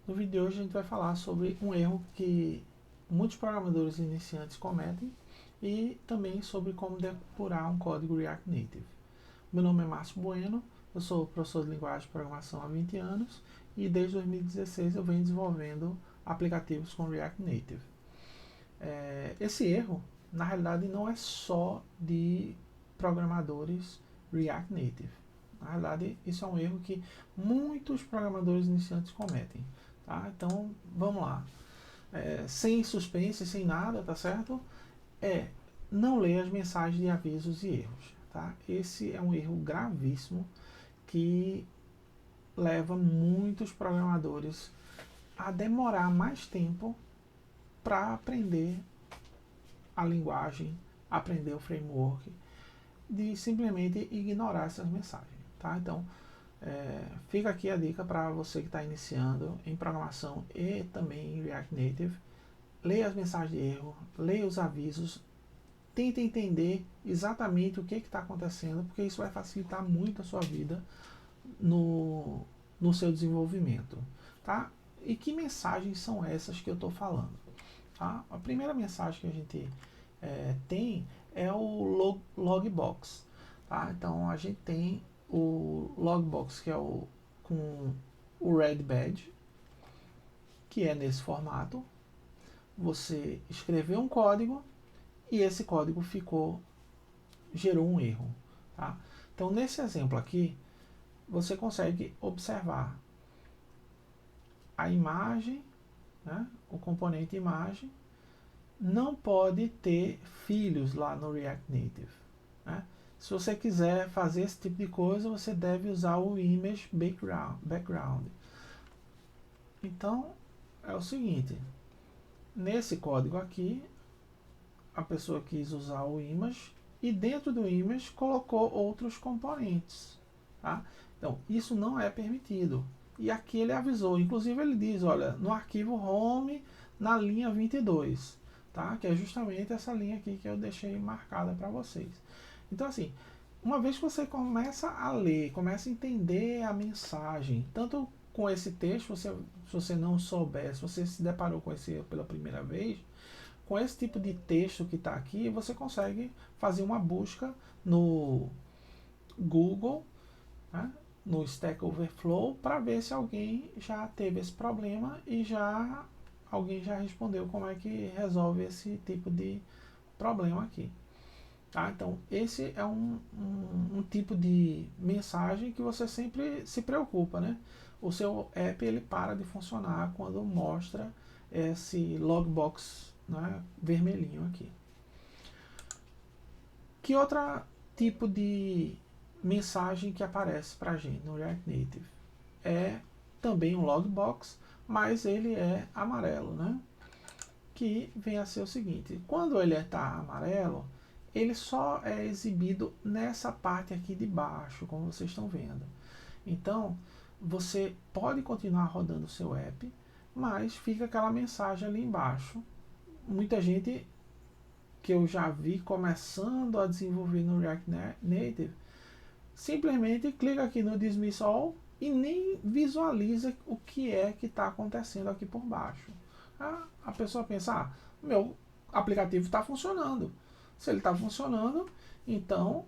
No vídeo de hoje a gente vai falar sobre um erro que muitos programadores iniciantes cometem e também sobre como depurar um código React Native. Meu nome é Márcio Bueno, eu sou professor de linguagem de programação há 20 anos e desde 2016 eu venho desenvolvendo aplicativos com React Native. Esse erro, na realidade, não é só de programadores React Native. Na realidade, isso é um erro que muitos programadores iniciantes cometem. Tá? Então, vamos lá. Sem suspense, sem nada, tá certo? Não ler as mensagens de avisos e erros. Tá? Esse é um erro gravíssimo que leva muitos programadores a demorar mais tempo para aprender a linguagem, aprender o framework, de simplesmente ignorar essas mensagens. Tá? Então, fica aqui a dica para você que está iniciando em programação e também em React Native. Leia as mensagens de erro, leia os avisos, tente entender exatamente o que está acontecendo, porque isso vai facilitar muito a sua vida no seu desenvolvimento. Tá? E que mensagens são essas que eu estou falando? Tá? A primeira mensagem que a gente tem é o logbox. Tá? Então a gente tem o logbox, que é com o red badge, que é nesse formato. Você escreveu um código e esse código gerou um erro. Tá? Então nesse exemplo aqui, você consegue observar a imagem, né, o componente imagem, não pode ter filhos lá no React Native. Né? Se você quiser fazer esse tipo de coisa, você deve usar o image background. Então, é o seguinte, nesse código aqui, a pessoa quis usar o image e dentro do image colocou outros componentes. Tá? Então, isso não é permitido. E aqui ele avisou, inclusive ele diz, olha, no arquivo home, na linha 22, tá? Que é justamente essa linha aqui que eu deixei marcada para vocês. Então, assim, uma vez que você começa a ler, começa a entender a mensagem, tanto com esse texto, se você não souber, se você se deparou com esse pela primeira vez, com esse tipo de texto que está aqui, você consegue fazer uma busca no Google, né, no Stack Overflow, para ver se alguém já teve esse problema e alguém já respondeu como é que resolve esse tipo de problema aqui. Tá? Então, esse é um tipo de mensagem que você sempre se preocupa. Né? O seu app ele para de funcionar quando mostra esse logbox, né, vermelhinho aqui. Que outro tipo de mensagem que aparece para a gente no React Native? É também um logbox, mas ele é amarelo, né? Que vem a ser o seguinte, quando ele está amarelo, ele só é exibido nessa parte aqui de baixo, como vocês estão vendo. Então, você pode continuar rodando o seu app, mas fica aquela mensagem ali embaixo. Muita gente que eu já vi começando a desenvolver no React Native, simplesmente clica aqui no Dismiss All e nem visualiza o que é que está acontecendo aqui por baixo. A pessoa pensa, meu aplicativo está funcionando. Se ele está funcionando, então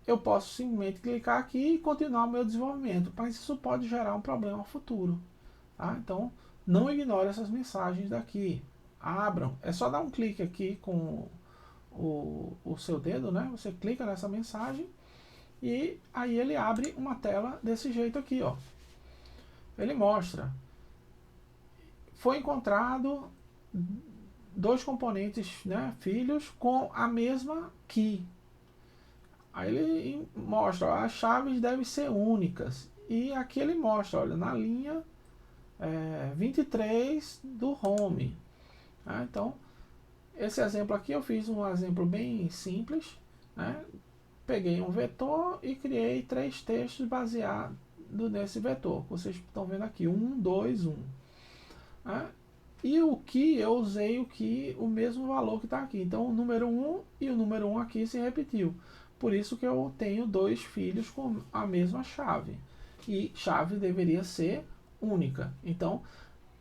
eu posso simplesmente clicar aqui e continuar o meu desenvolvimento, mas isso pode gerar um problema futuro. Tá? Então, não ignore essas mensagens daqui. Abram, é só dar um clique aqui com o seu dedo, né? Você clica nessa mensagem e aí ele abre uma tela desse jeito aqui, ó. Ele mostra, foi encontrado dois componentes, né, filhos com a mesma key. Aí ele mostra, ó, as chaves devem ser únicas. E aqui ele mostra, olha, na linha 23 do home. Então, esse exemplo aqui eu fiz um exemplo bem simples, né? Peguei um vetor e criei 3 textos baseados nesse vetor. Vocês estão vendo aqui, 1, 2, 1. Né? E o que eu usei o mesmo valor que está aqui. Então o número 1 e o número 1 aqui se repetiu. Por isso que eu tenho 2 filhos com a mesma chave. E chave deveria ser única. Então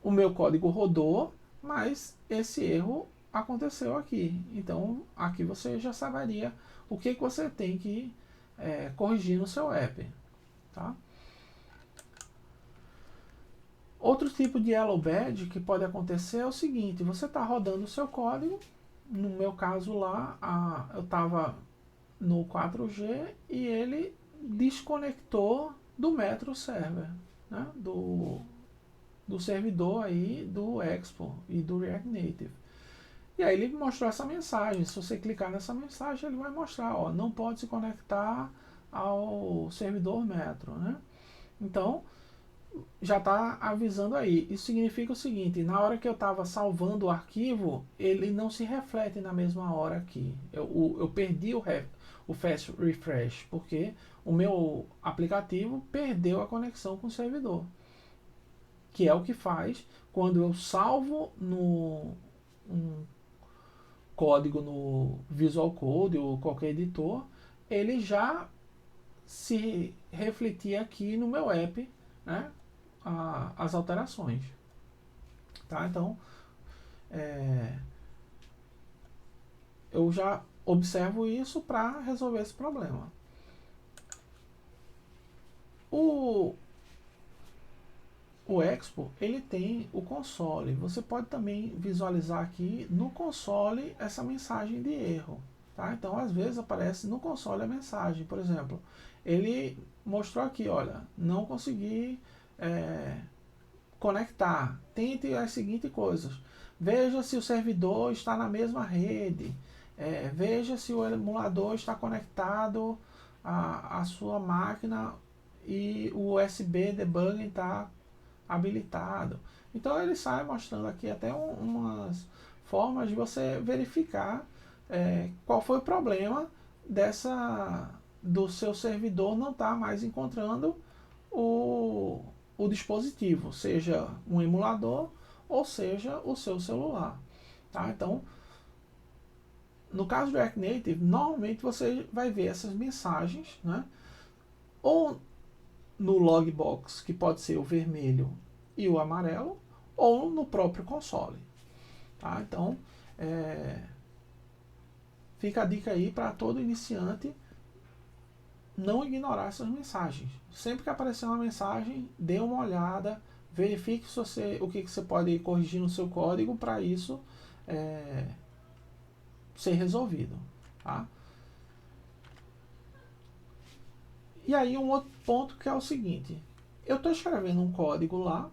o meu código rodou, mas esse erro aconteceu aqui. Então, aqui você já saberia o que você tem que corrigir no seu app. Tá? Outro tipo de yellow badge que pode acontecer é o seguinte: você está rodando o seu código. No meu caso lá, eu estava no 4G e ele desconectou do Metro Server, né? do servidor aí do Expo e do React Native. E aí ele mostrou essa mensagem. Se você clicar nessa mensagem, ele vai mostrar, ó, não pode se conectar ao servidor Metro, né? Então, já está avisando aí. Isso significa o seguinte: na hora que eu estava salvando o arquivo, ele não se reflete na mesma hora aqui. Eu perdi o fast refresh, porque o meu aplicativo perdeu a conexão com o servidor, que é o que faz quando eu salvo um código no Visual Code ou qualquer editor, ele já se refletir aqui no meu app, né, as alterações. Tá? Então, eu já observo isso para resolver esse problema. O Expo, ele tem o console. Você pode também visualizar aqui no console essa mensagem de erro. Tá? Então, às vezes aparece no console a mensagem. Por exemplo, ele mostrou aqui, olha, não consegui conectar. Tente as seguintes coisas. Veja se o servidor está na mesma rede. Veja se o emulador está conectado à sua máquina e o USB debugging está habilitado. Então ele sai mostrando aqui até umas formas de você verificar qual foi o problema do seu servidor não estar mais encontrando o dispositivo, seja um emulador ou seja o seu celular. Tá? Então, no caso do React Native, normalmente você vai ver essas mensagens, né? Ou no logbox, que pode ser o vermelho e o amarelo, ou no próprio console. Tá? Então, fica a dica aí para todo iniciante não ignorar essas mensagens. Sempre que aparecer uma mensagem, dê uma olhada, verifique o que você pode corrigir no seu código para isso ser resolvido. Tá? E aí um outro ponto que é o seguinte: eu estou escrevendo um código lá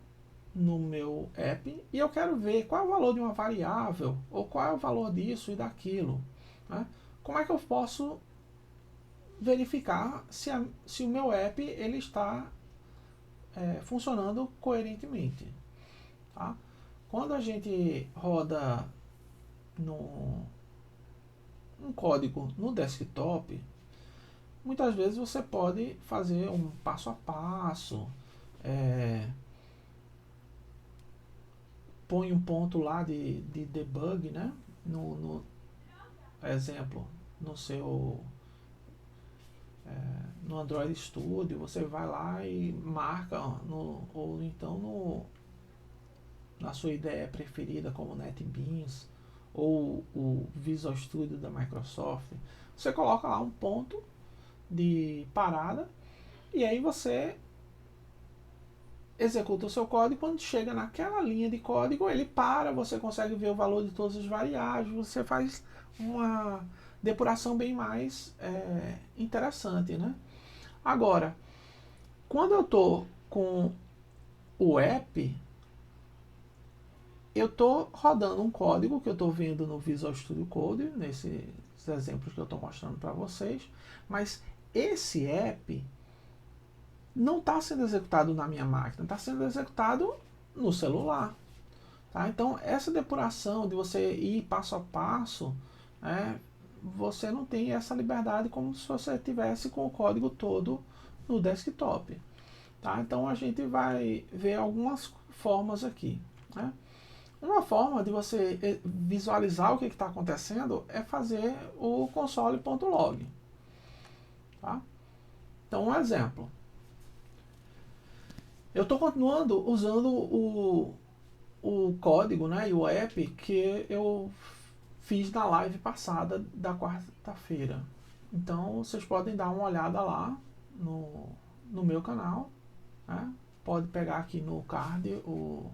no meu app e eu quero ver qual é o valor de uma variável ou qual é o valor disso e daquilo. Né? Como é que eu posso verificar se o meu app ele está funcionando coerentemente? Tá? Quando a gente roda um código no desktop, muitas vezes você pode fazer um passo a passo, põe um ponto lá de debug, né? No exemplo, no Android Studio, você vai lá e marca, ou então na sua ideia preferida, como NetBeans ou o Visual Studio da Microsoft, você coloca lá um ponto de parada e aí você executa o seu código. E quando chega naquela linha de código, ele para, você consegue ver o valor de todas as variáveis, você faz uma depuração bem mais interessante, né? Agora, quando eu estou com o app, eu estou rodando um código que eu estou vendo no Visual Studio Code, nesses exemplos que eu estou mostrando para vocês, mas esse app não está sendo executado na minha máquina, está sendo executado no celular. Tá? Então, essa depuração de você ir passo a passo, você não tem essa liberdade como se você tivesse com o código todo no desktop. Tá? Então, a gente vai ver algumas formas aqui. Né? Uma forma de você visualizar o que está acontecendo é fazer o console.log. Tá? Então, um exemplo. Eu estou continuando usando o código, né, e o app que eu fiz na live passada da quarta-feira. Então vocês podem dar uma olhada lá no meu canal, né? Pode pegar aqui no card o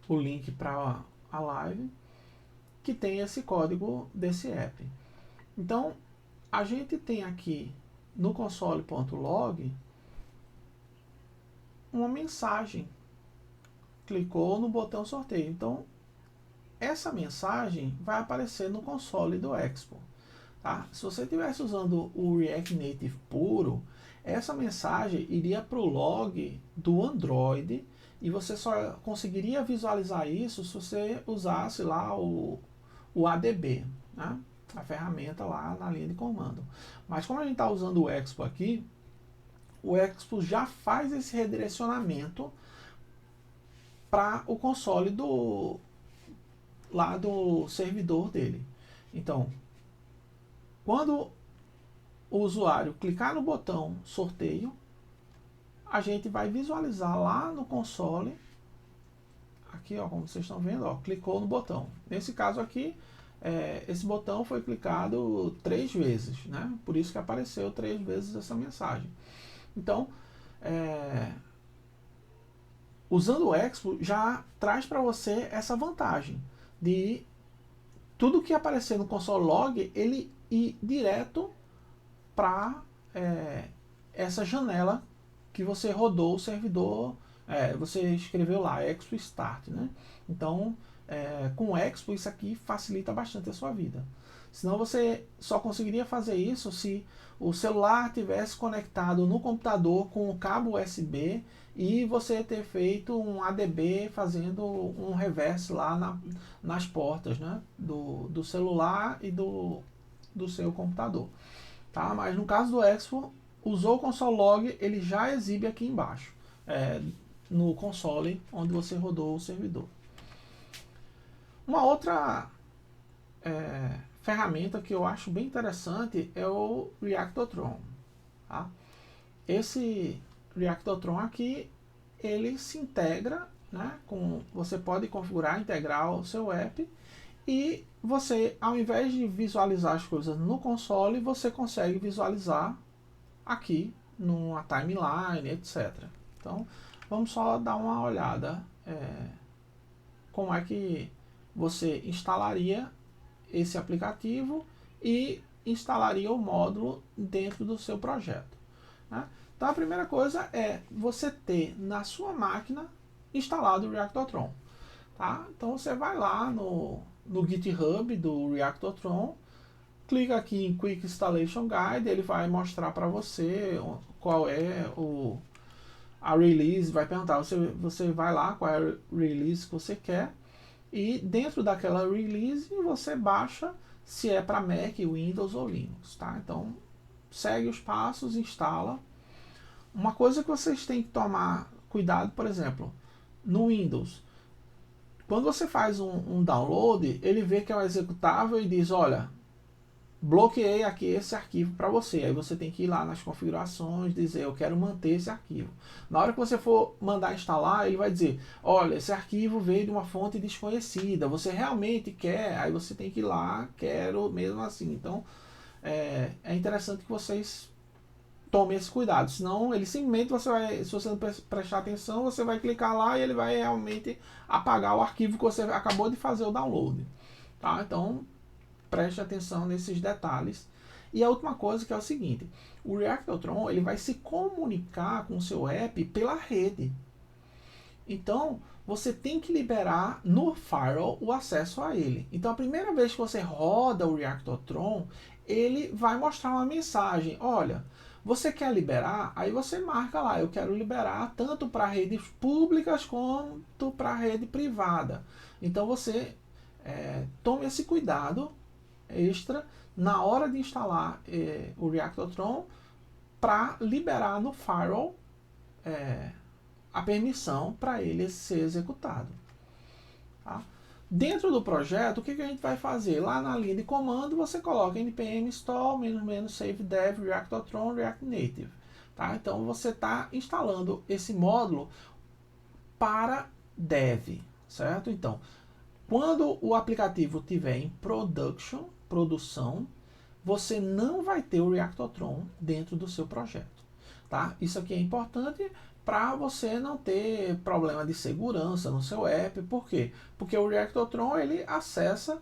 link para a live que tem esse código desse app. Então a gente tem aqui no console.log uma mensagem. Clicou no botão sorteio. Então essa mensagem vai aparecer no console do Expo. Tá? Se você estivesse usando o React Native puro, essa mensagem iria para o log do Android e você só conseguiria visualizar isso se você usasse lá o ADB, né? A ferramenta lá na linha de comando. Mas como a gente está usando o Expo aqui, o Expo já faz esse redirecionamento para o console lá do servidor dele. Então, quando o usuário clicar no botão sorteio, a gente vai visualizar lá no console, aqui ó, como vocês estão vendo, ó, clicou no botão. Nesse caso aqui, esse botão foi clicado 3 vezes, né? Por isso que apareceu 3 vezes essa mensagem. Então, usando o Expo já traz para você essa vantagem de tudo que aparecer no console log, ele ir direto para essa janela que você rodou o servidor, você escreveu lá, Expo Start, né? Então, com o Expo isso aqui facilita bastante a sua vida. Senão você só conseguiria fazer isso se o celular tivesse conectado no computador com o cabo USB e você ter feito um ADB fazendo um reverse lá nas portas, né? do celular e do seu computador. Tá? Mas no caso do Expo, usou o console log, ele já exibe aqui embaixo, no console onde você rodou o servidor. Uma outra ferramenta que eu acho bem interessante é o Reactotron. Tá? Esse Reactotron aqui, ele se integra, né, você pode configurar, integrar o seu app e você, ao invés de visualizar as coisas no console, você consegue visualizar aqui numa timeline, etc. Então, vamos só dar uma olhada como é que você instalaria esse aplicativo e instalaria o módulo dentro do seu projeto. Né? Então, a primeira coisa é você ter na sua máquina instalado o Reactotron. Tá? Então, você vai lá no GitHub do Reactotron, clica aqui em Quick Installation Guide, ele vai mostrar para você qual é a release, vai perguntar, você vai lá qual é a release que você quer, e dentro daquela release você baixa se é para Mac, Windows ou Linux. Tá? Então, segue os passos, instala. Uma coisa que vocês têm que tomar cuidado, por exemplo, no Windows, quando você faz um download, ele vê que é um executável e diz, olha, bloqueei aqui esse arquivo para você. Aí você tem que ir lá nas configurações, dizer, eu quero manter esse arquivo. Na hora que você for mandar instalar, ele vai dizer, olha, esse arquivo veio de uma fonte desconhecida, você realmente quer? Aí você tem que ir lá, quero mesmo assim. Então, é interessante que vocês tomem esse cuidado, senão ele simplesmente, se você não prestar atenção, você vai clicar lá e ele vai realmente apagar o arquivo que você acabou de fazer o download. Tá? Então, preste atenção nesses detalhes. E a última coisa que é o seguinte, o Reactotron ele vai se comunicar com o seu app pela rede. Então, você tem que liberar no firewall o acesso a ele. Então, a primeira vez que você roda o Reactotron, ele vai mostrar uma mensagem. Olha, você quer liberar? Aí você marca lá, eu quero liberar tanto para redes públicas quanto para rede privada. Então, você tome esse cuidado extra na hora de instalar o Reactotron para liberar no firewall a permissão para ele ser executado. Tá? Dentro do projeto, o que a gente vai fazer? Lá na linha de comando, você coloca npm install --save dev Reactotron React Native. Tá? Então você está instalando esse módulo para dev, certo? Então, quando o aplicativo estiver em produção, você não vai ter o Reactotron dentro do seu projeto, tá? Isso aqui é importante para você não ter problema de segurança no seu app. Por quê? Porque o Reactotron ele acessa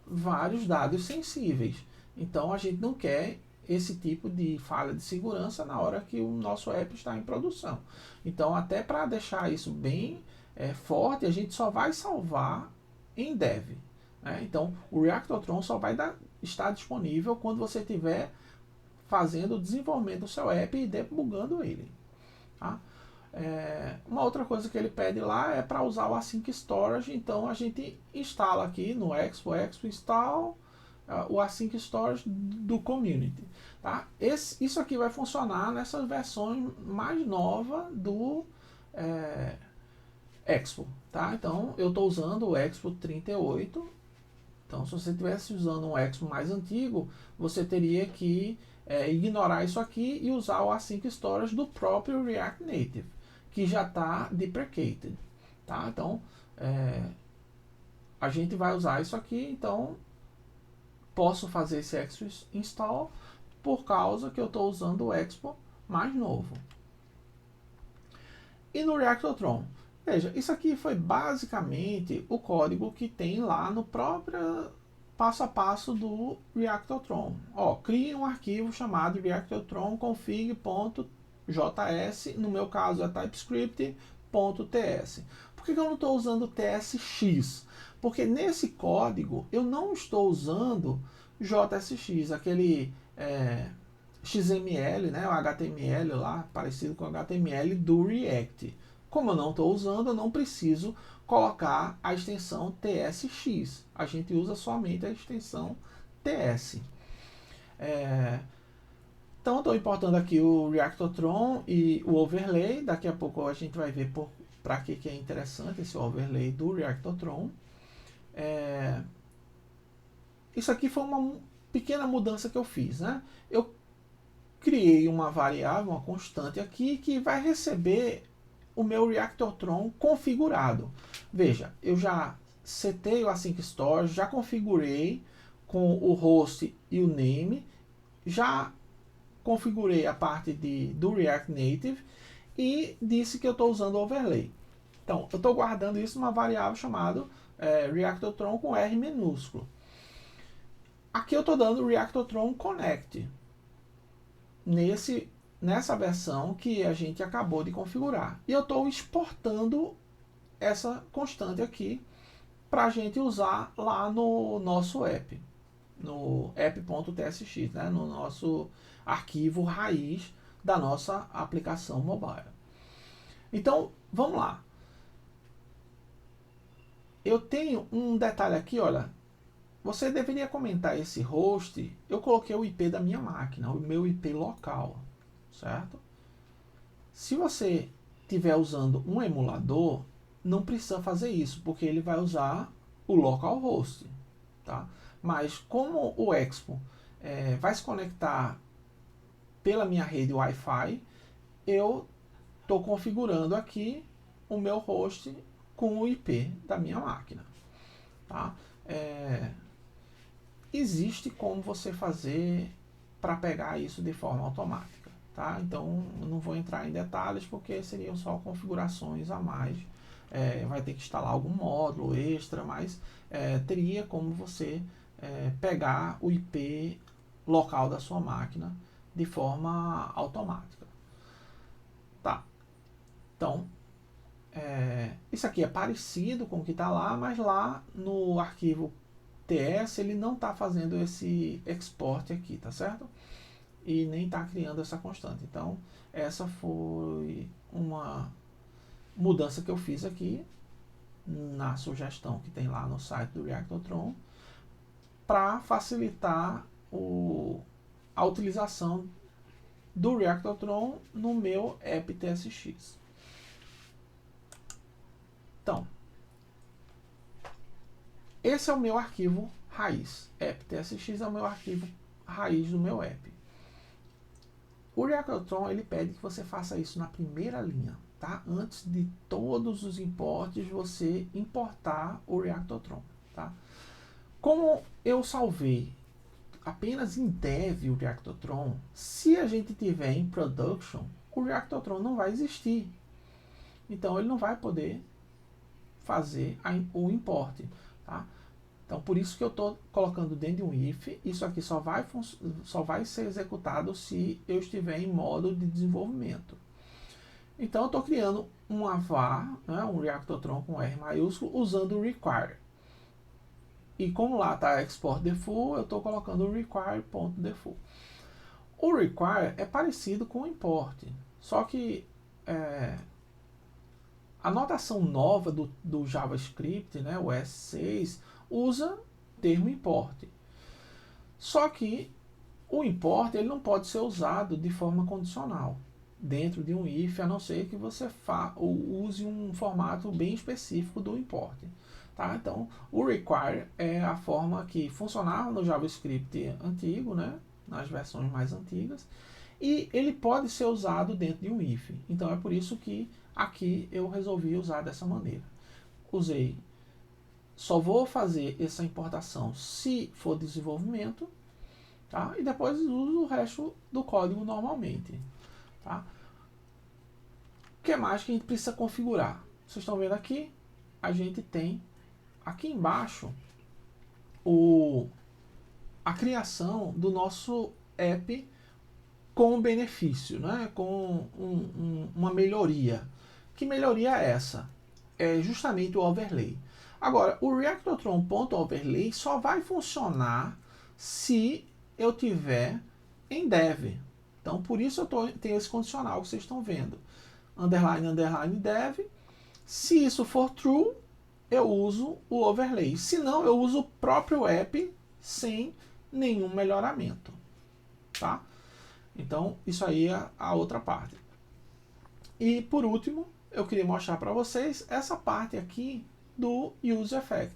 vários dados sensíveis. Então a gente não quer esse tipo de falha de segurança na hora que o nosso app está em produção. Então, até para deixar isso bem forte, a gente só vai salvar em dev. Né? Então, o Reactotron só vai estar disponível quando você estiver fazendo o desenvolvimento do seu app e debugando ele. Tá? Uma outra coisa que ele pede lá é para usar o Async Storage. Então, a gente instala aqui no Expo install o Async Storage do Community. Tá? Isso aqui vai funcionar nessas versões mais novas do Expo. Tá? Então, eu estou usando o Expo 38. Então, se você estivesse usando um Expo mais antigo, você teria que ignorar isso aqui e usar o Async Storage do próprio React Native, que já está deprecated. Tá? Então, a gente vai usar isso aqui. Então, posso fazer esse Expo install por causa que eu estou usando o Expo mais novo. E no Reactotron, veja, isso aqui foi basicamente o código que tem lá no próprio passo a passo do Reactotron. Crie um arquivo chamado reactotron config.js, no meu caso é typescript.ts. Por que eu não estou usando tsx? Porque nesse código eu não estou usando JSX, aquele XML, né, o HTML lá, parecido com o HTML do React. Como eu não estou usando, eu não preciso colocar a extensão TSX. A gente usa somente a extensão TS. Então, estou importando aqui o Reactotron e o overlay. Daqui a pouco a gente vai ver para que é interessante esse overlay do Reactotron. Isso aqui foi uma pequena mudança que eu fiz. Né? Eu criei uma variável, uma constante aqui, que vai receber o meu Reactotron configurado. Veja, eu já setei o Async Storage, já configurei com o host e o name, já configurei a parte do React Native e disse que eu estou usando o overlay. Então, eu estou guardando isso numa variável chamada Reactotron com R minúsculo. Aqui eu estou dando Reactotron Connect nessa versão que a gente acabou de configurar. E eu estou exportando essa constante aqui para a gente usar lá no nosso app, no app.tsx, né, no nosso arquivo raiz da nossa aplicação mobile. Então, vamos lá. Eu tenho um detalhe aqui, olha. Você deveria comentar esse host. Eu coloquei o IP da minha máquina, o meu IP local, certo? Se você estiver usando um emulador, não precisa fazer isso, porque ele vai usar o localhost, tá? Mas como o Expo vai se conectar pela minha rede Wi-Fi, eu estou configurando aqui o meu host com o IP da minha máquina, tá? Existe como você fazer para pegar isso de forma automática, tá? Então, eu não vou entrar em detalhes porque seriam só configurações a mais. Vai ter que instalar algum módulo extra, mas teria como você pegar o IP local da sua máquina de forma automática. Tá. Então, isso aqui é parecido com o que está lá, mas lá no arquivo TS ele não está fazendo esse export aqui, tá certo? E nem está criando essa constante. Então, essa foi uma mudança que eu fiz aqui na sugestão que tem lá no site do Reactotron para facilitar a utilização do Reactotron no meu app TSX. Então, esse é o meu arquivo raiz. app.tsx é o meu arquivo raiz do meu app. O Reactotron ele pede que você faça isso na primeira linha. tá? Antes de todos os importes, você importar o Reactotron, tá? Como eu salvei apenas em dev o Reactotron, se a gente tiver em production, o Reactotron não vai existir. Então ele não vai poder fazer o import, tá? Então por isso que eu estou colocando dentro de um if. Isso aqui só vai ser executado se eu estiver em modo de desenvolvimento. Então eu estou criando uma var, né, um Reactotron com R maiúsculo, usando o require. E como lá está export default, eu estou colocando o require.default. O require é parecido com o import, só que a notação nova do JavaScript, né, o S6, usa termo import. Só que o import ele não pode ser usado de forma condicional dentro de um if, a não ser que você use um formato bem específico do import. Tá? Então, o require é a forma que funcionava no JavaScript antigo, né, nas versões mais antigas, e ele pode ser usado dentro de um if. Então, é por isso que aqui eu resolvi usar dessa maneira. Só vou fazer essa importação se for desenvolvimento, tá? E depois uso o resto do código normalmente. Tá? O que mais que a gente precisa configurar? Vocês estão vendo aqui? A gente tem aqui embaixo a criação do nosso app com benefício, né? Com uma melhoria. Que melhoria é essa? É justamente o overlay. Agora, o Reactotron.overlay só vai funcionar se eu tiver em dev. Então, por isso eu tenho esse condicional que vocês estão vendo. Underline, underline, dev. Se isso for true, eu uso o overlay. Se não, eu uso o próprio app sem nenhum melhoramento. Tá? Então, isso aí é a outra parte. E, por último, eu queria mostrar para vocês essa parte aqui do useEffect.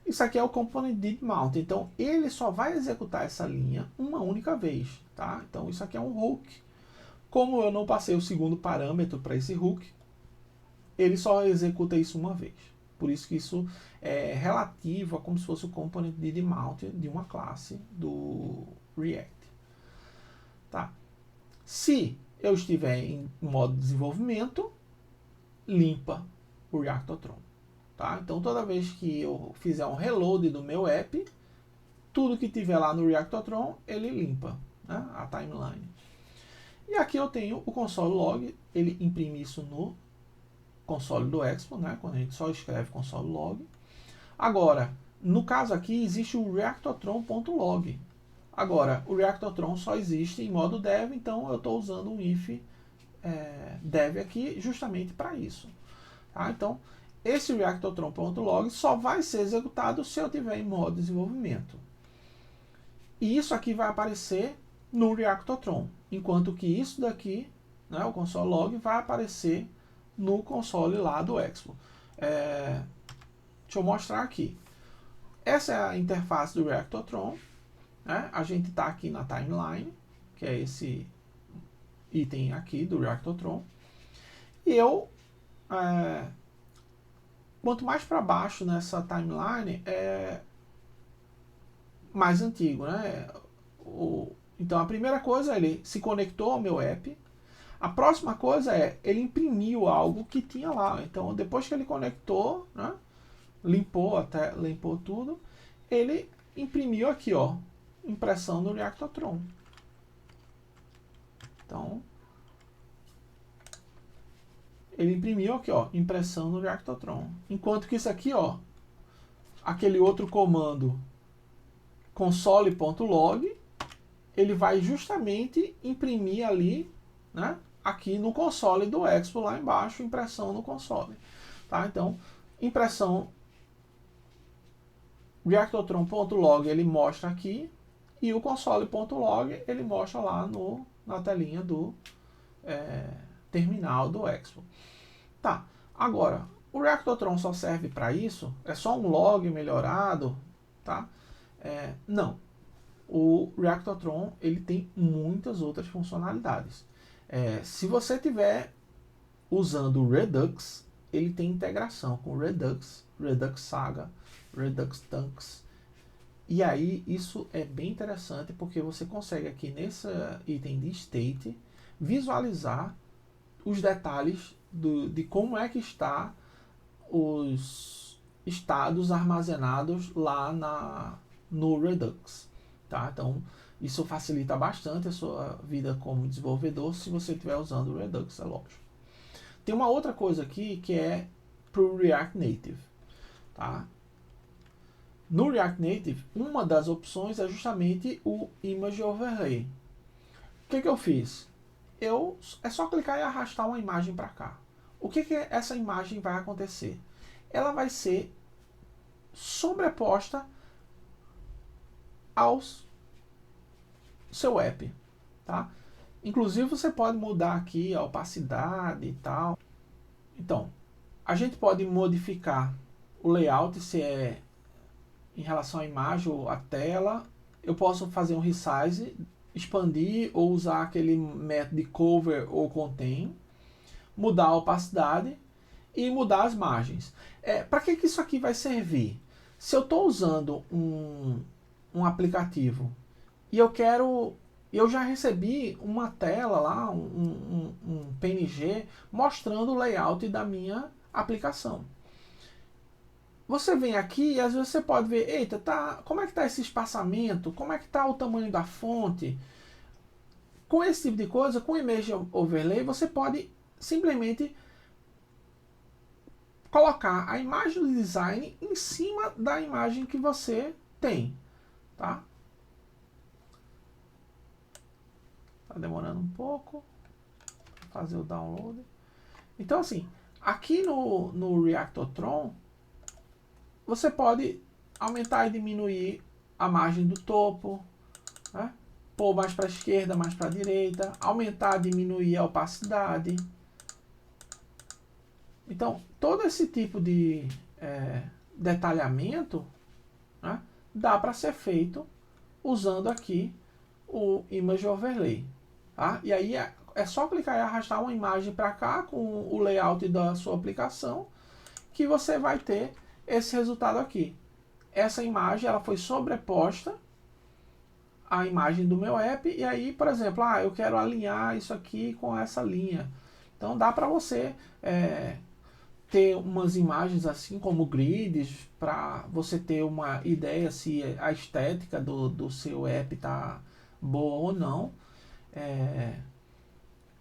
Isso aqui é o component did mount. Então, ele só vai executar essa linha uma única vez. Tá? Então, isso aqui é um hook. Como eu não passei o segundo parâmetro para esse hook, ele só executa isso uma vez. Por isso que isso é relativo a como se fosse o component did mount de uma classe do React. Tá? Se eu estiver em modo de desenvolvimento, limpa o Reactotron. Tá? Então toda vez que eu fizer um reload do meu app, tudo que tiver lá no Reactotron, ele limpa, né, a timeline. E aqui eu tenho o console log, ele imprime isso no console do Expo, né, quando a gente só escreve console log. Agora, no caso aqui, existe o reactotron.log. Agora, o Reactotron só existe em modo dev, então eu estou usando um if dev aqui justamente para isso. Tá? Então, esse reactotron.log só vai ser executado se eu tiver em modo desenvolvimento. E isso aqui vai aparecer no Reactotron, enquanto que isso daqui, né, o console log, vai aparecer no console lá do Expo. Deixa eu mostrar aqui. Essa é a interface do Reactotron. Né? A gente está aqui na timeline, que é esse item aqui do Reactotron. E eu, quanto mais para baixo nessa timeline, é mais antigo. Né? Então a primeira coisa, ele se conectou ao meu app. A próxima coisa é, ele imprimiu algo que tinha lá. Então depois que ele conectou, né, limpou tudo, ele imprimiu aqui, ó, impressão no Reactotron. Então, ele imprimiu aqui, ó, impressão no Reactotron. Enquanto que isso aqui, ó, aquele outro comando console.log, ele vai justamente imprimir ali, né, aqui no console do Expo, lá embaixo, impressão no console. Tá? Então, impressão Reactotron.log ele mostra aqui, e o console.log ele mostra lá na telinha do terminal do Expo. Tá, agora, o Reactotron só serve para isso? É só um log melhorado? Tá? Não. O Reactotron ele tem muitas outras funcionalidades. Se você tiver usando o Redux, ele tem integração com Redux, Redux Saga, Redux Tanks. E aí isso é bem interessante porque você consegue aqui nesse item de state visualizar os detalhes de como é que está os estados armazenados lá no Redux. Tá? Então isso facilita bastante a sua vida como desenvolvedor se você estiver usando o Redux, é lógico. Tem uma outra coisa aqui que é para o React Native. Tá? No React Native, uma das opções é justamente o Image Overlay. O que eu fiz? É só clicar e arrastar uma imagem para cá. O que essa imagem vai acontecer? Ela vai ser sobreposta ao seu app. Tá? Inclusive você pode mudar aqui a opacidade e tal. Então, a gente pode modificar o layout, se é em relação à imagem ou à tela. Eu posso fazer um resize, expandir ou usar aquele método de cover ou contain, mudar a opacidade e mudar as margens. Para que isso aqui vai servir? Se eu estou usando um aplicativo e eu já recebi uma tela lá, um PNG, mostrando o layout da minha aplicação. Você vem aqui e às vezes você pode ver, eita, como é que está esse espaçamento? Como é que está o tamanho da fonte? Com esse tipo de coisa, com o Image Overlay, você pode simplesmente colocar a imagem do design em cima da imagem que você tem. Tá? Tá demorando um pouco para fazer o download. Então assim, aqui no Reactotron, você pode aumentar e diminuir a margem do topo, né? Pôr mais para a esquerda, mais para a direita, aumentar, diminuir a opacidade. Então, todo esse tipo de detalhamento, né, dá para ser feito usando aqui o Image Overlay. Tá? E aí é só clicar e arrastar uma imagem para cá com o layout da sua aplicação que você vai ter esse resultado aqui. Essa imagem ela foi sobreposta à imagem do meu app e aí, por exemplo, eu quero alinhar isso aqui com essa linha. Então dá para você ter umas imagens assim como grids para você ter uma ideia se a estética do seu app está boa ou não.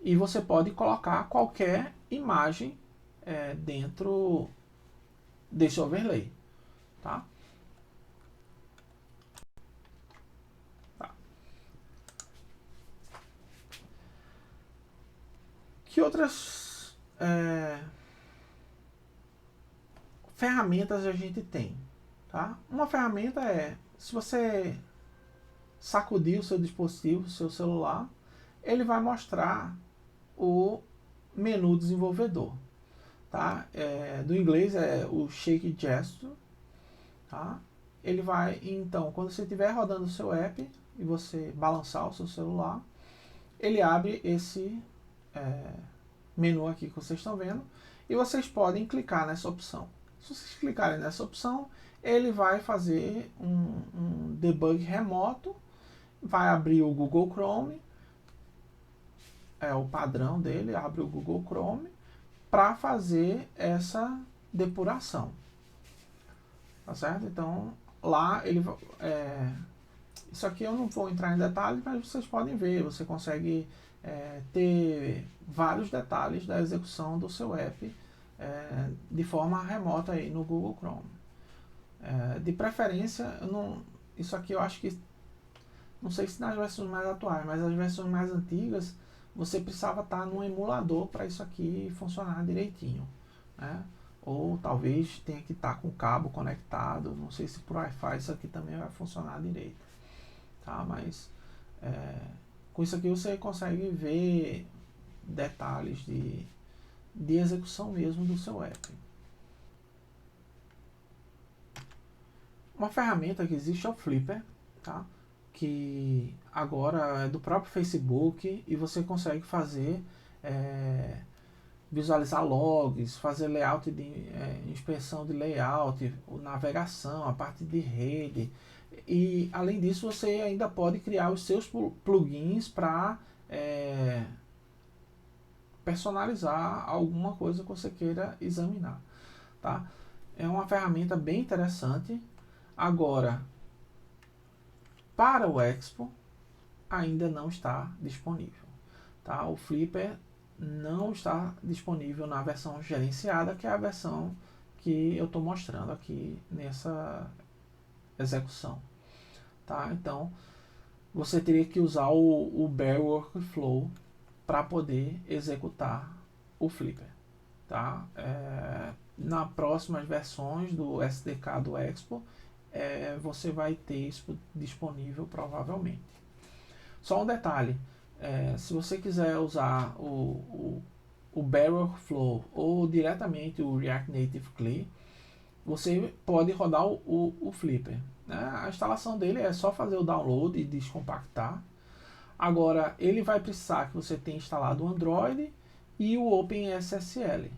E você pode colocar qualquer imagem dentro desse overlay. Tá? Que outras ferramentas a gente tem? Tá? Uma ferramenta se você sacudir o seu dispositivo, o seu celular, ele vai mostrar o menu desenvolvedor. Tá? Do inglês é o Shake Gesture. Tá? Ele vai, então, quando você estiver rodando o seu app e você balançar o seu celular, ele abre esse menu aqui que vocês estão vendo e vocês podem clicar nessa opção. Se vocês clicarem nessa opção, ele vai fazer um debug remoto, vai abrir o Google Chrome, o padrão dele, abre o Google Chrome para fazer essa depuração. Tá certo? Então, lá ele isso aqui eu não vou entrar em detalhes, mas vocês podem ver, você consegue ter vários detalhes da execução do seu app de forma remota aí no Google Chrome. De preferência, isso aqui eu acho que, não sei se nas versões mais atuais, mas as versões mais antigas, você precisava estar num emulador para isso aqui funcionar direitinho. Né? Ou talvez tenha que estar com o cabo conectado, não sei se por Wi-Fi isso aqui também vai funcionar direito. Tá? Mas com isso aqui você consegue ver detalhes de execução mesmo do seu app. Uma ferramenta que existe é o Flipper, tá? Que agora é do próprio Facebook e você consegue fazer visualizar logs, fazer layout de inspeção de layout, navegação, a parte de rede. E além disso, você ainda pode criar os seus plugins para personalizar alguma coisa que você queira examinar, tá? É uma ferramenta bem interessante. Agora, para o Expo, ainda não está disponível, tá? O Flipper não está disponível na versão gerenciada, que é a versão que eu estou mostrando aqui nessa execução, tá? Então, você teria que usar o Bear Workflow para poder executar o Flipper, tá? Na próximas versões do SDK do Expo, você vai ter isso disponível provavelmente. Só um detalhe, se você quiser usar o Bear Workflow ou diretamente o React Native CLI, você pode rodar o Flipper, né? A instalação dele é só fazer o download e descompactar. Agora, ele vai precisar que você tenha instalado o Android e o OpenSSL.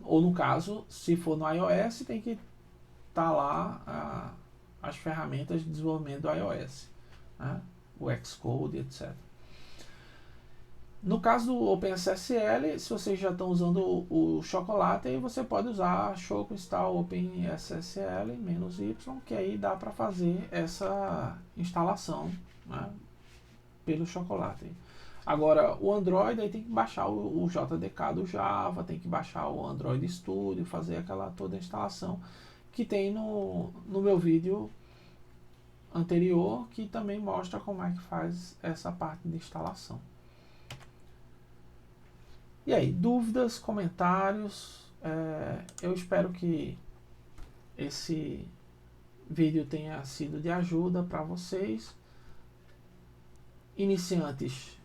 Ou no caso, se for no iOS, tem que estar lá as ferramentas de desenvolvimento do iOS, né? O Xcode, etc. No caso do OpenSSL, se vocês já estão usando o Chocolate, você pode usar Choco install OpenSSL -y, que aí dá para fazer essa instalação, né, pelo Chocolate. Agora, o Android aí tem que baixar o JDK do Java, tem que baixar o Android Studio, fazer aquela toda a instalação que tem no meu vídeo anterior, que também mostra como é que faz essa parte de instalação. E aí, dúvidas, comentários? Eu espero que esse vídeo tenha sido de ajuda para vocês. Iniciantes,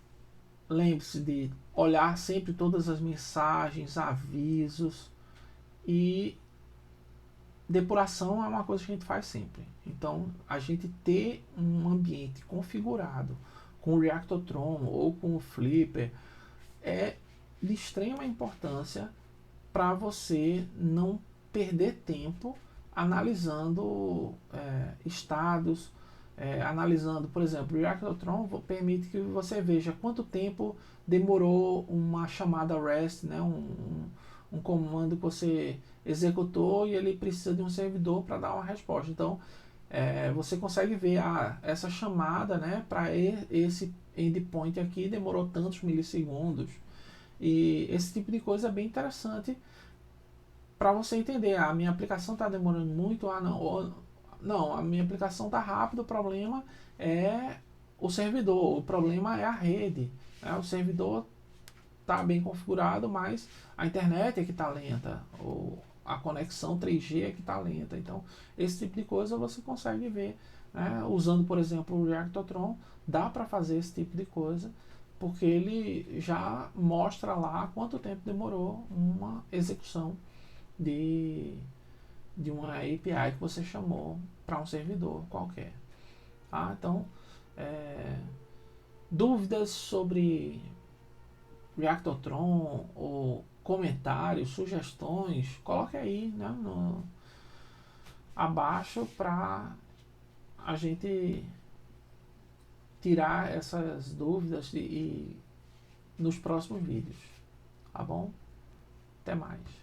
lembre-se de olhar sempre todas as mensagens, avisos, e depuração é uma coisa que a gente faz sempre. Então, a gente ter um ambiente configurado com o Reactotron ou com o Flipper é de extrema importância para você não perder tempo analisando estados, analisando, por exemplo, o Reactotron permite que você veja quanto tempo demorou uma chamada REST, né, um comando que você executou e ele precisa de um servidor para dar uma resposta. Então, você consegue ver essa chamada, né, para esse endpoint aqui demorou tantos milissegundos. E esse tipo de coisa é bem interessante para você entender. A minha aplicação está demorando muito, não, a minha aplicação está rápida, o problema é o servidor, o problema é a rede, né? O servidor está bem configurado, mas a internet é que está lenta, ou a conexão 3G é que está lenta. Então, esse tipo de coisa você consegue ver, né? Usando, por exemplo, o Reactotron, dá para fazer esse tipo de coisa, porque ele já mostra lá quanto tempo demorou uma execução de uma API que você chamou para um servidor qualquer. Tá? Então, dúvidas sobre Reactotron ou comentários, sugestões, coloque aí, né, abaixo para a gente tirar essas dúvidas e nos próximos vídeos. Tá bom? Até mais.